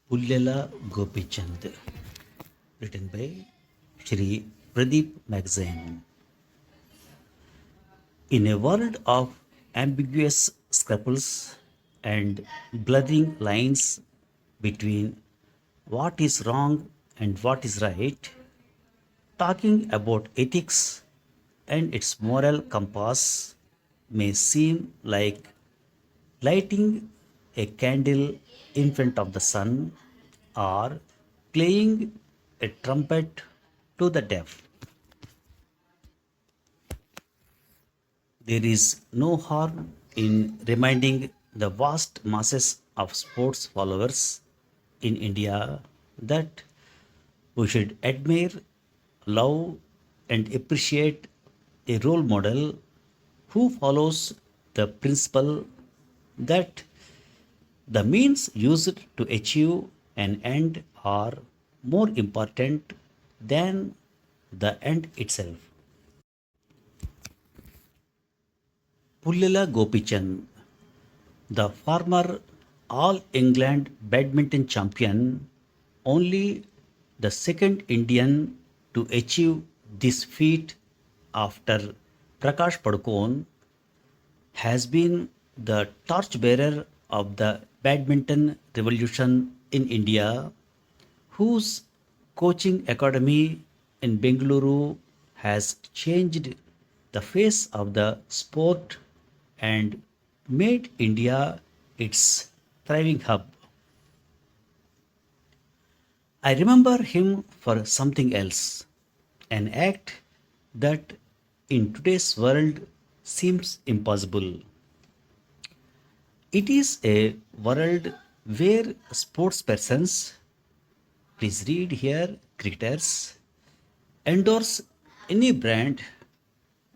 Pullela Gopichand, written by Shri Pradeep Magazine. In a world of ambiguous scruples and blurring lines between what is wrong and what is right, talking about ethics and its moral compass may seem like lighting a candle in front of the sun or playing a trumpet to the deaf. There is no harm in reminding the vast masses of sports followers in India that we should admire, love, and appreciate a role model who follows the principle that the means used to achieve an end are more important than the end itself. Pullela Gopichand, the former All England badminton champion, only the second Indian to achieve this feat after Prakash Padukone, has been the torchbearer of the badminton revolution in India, whose coaching academy in Bengaluru has changed the face of the sport and made India its thriving hub. I remember him for something else, an act that in today's world seems impossible. It is a world where sportspersons, please read here, cricketers, endorse any brand,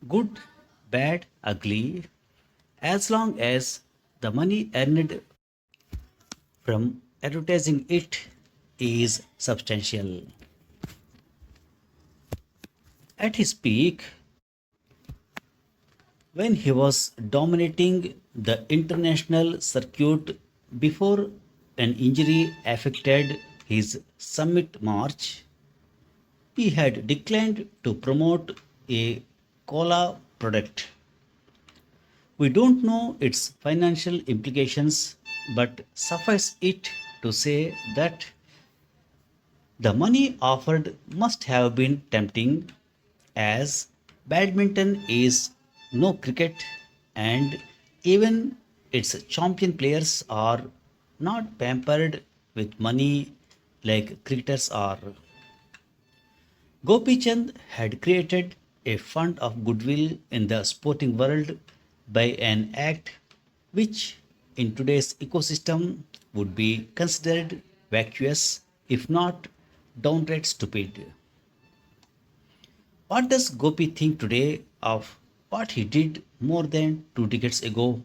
good, bad, ugly, as long as the money earned from advertising it is substantial. At his peak, when he was dominating the international circuit before an injury affected his summit march, he had declined to promote a cola product. We don't know its financial implications, but suffice it to say that the money offered must have been tempting, as badminton is no cricket and even its champion players are not pampered with money like cricketers are. Gopi Chand had created a fund of goodwill in the sporting world by an act which, in today's ecosystem, would be considered vacuous, if not downright stupid. What does Gopi think today of what he did more than 2 decades ago?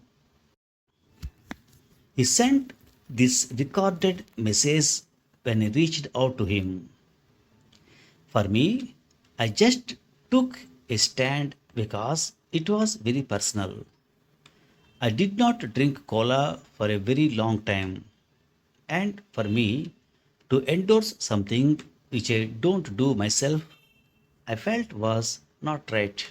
He sent this recorded message when I reached out to him. For me, I just took a stand because it was very personal. I did not drink cola for a very long time, and for me to endorse something which I don't do myself, I felt was not right.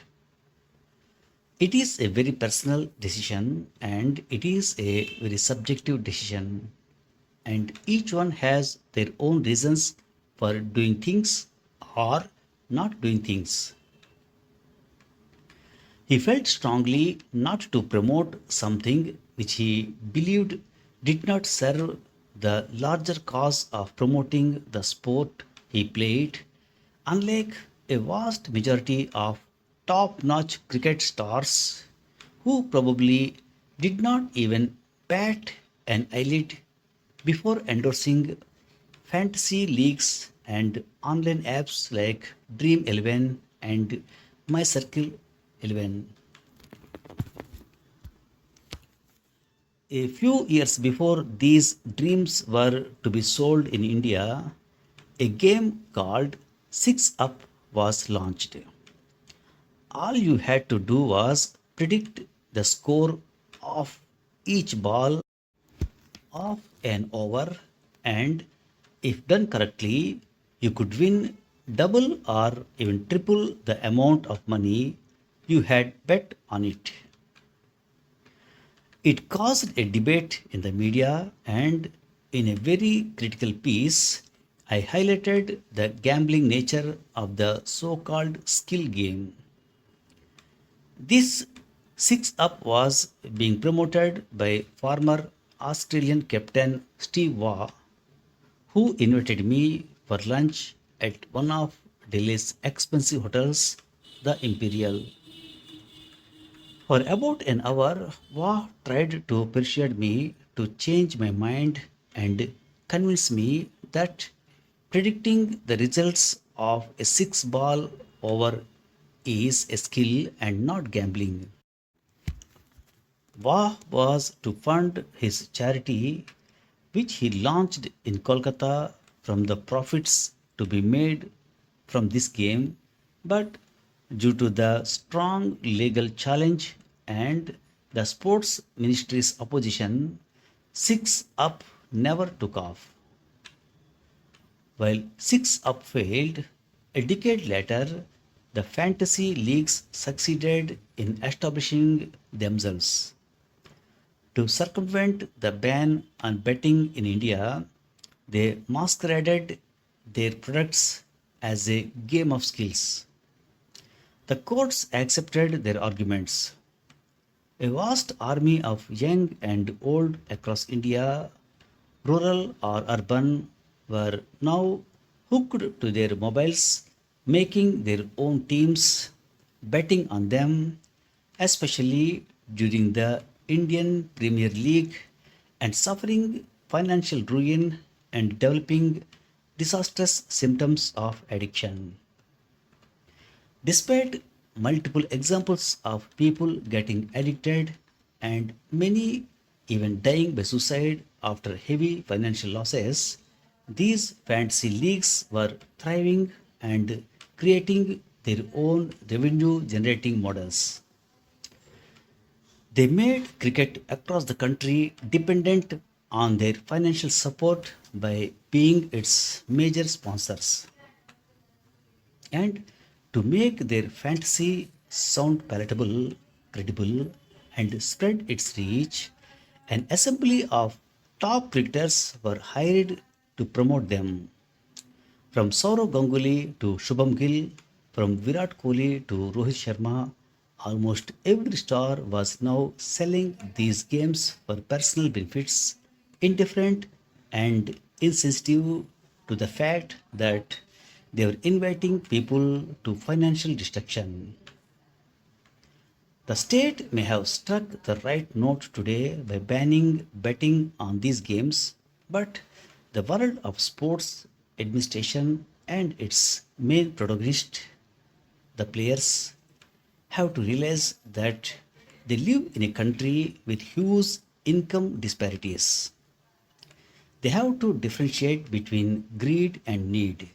It is a very personal decision and it is a very subjective decision, and each one has their own reasons for doing things or not doing things. He felt strongly not to promote something which he believed did not serve the larger cause of promoting the sport he played, unlike a vast majority of top notch cricket stars who probably did not even bat an eyelid before endorsing fantasy leagues and online apps like Dream 11 and My Circle 11. A few years before these dreams were to be sold in India, a game called Six Up was launched. All you had to do was predict the score of each ball of an over, and If done correctly, you could win double or even triple the amount of money you had bet on it. It caused a debate in the media, and in a very critical piece, I highlighted the gambling nature of the so called skill game. This six up was being promoted by former Australian captain Steve Waugh, who invited me for lunch at one of Delhi's expensive hotels, the Imperial. For about an hour, Waugh tried to persuade me to change my mind and convince me that predicting the results of a six ball over is a skill and not gambling. Waugh was to fund his charity, which he launched in Kolkata from the profits to be made from this game, but due to the strong legal challenge and the sports ministry's opposition, Six Up never took off. While Six Up failed, a decade later, the fantasy leagues succeeded in establishing themselves. To circumvent the ban on betting in India, they masqueraded their products as a game of skills. The courts accepted their arguments. A vast army of young and old across India, rural or urban, were now hooked to their mobiles, making their own teams, betting on them, especially during the Indian Premier League, and suffering financial ruin and developing disastrous symptoms of addiction. Despite multiple examples of people getting addicted and many even dying by suicide after heavy financial losses, these fantasy leagues were thriving and creating their own revenue generating models. They made cricket across the country dependent on their financial support by being its major sponsors. And to make their fantasy sound palatable, credible, and spread its reach, an assembly of top cricketers were hired to promote them. From Saurav Ganguly to Shubham Gill, from Virat Kohli to Rohit Sharma, almost every star was now selling these games for personal benefits, indifferent and insensitive to the fact that they were inviting people to financial destruction. The state may have struck the right note today by banning betting on these games, but the world of sports administration and its main protagonist, the players, have to realize that they live in a country with huge income disparities. They have to differentiate between greed and need.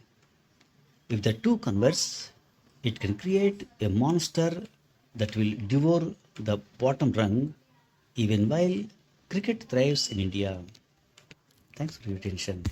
If the two converge, it can create a monster that will devour the bottom rung even while cricket thrives in India. Thanks for your attention.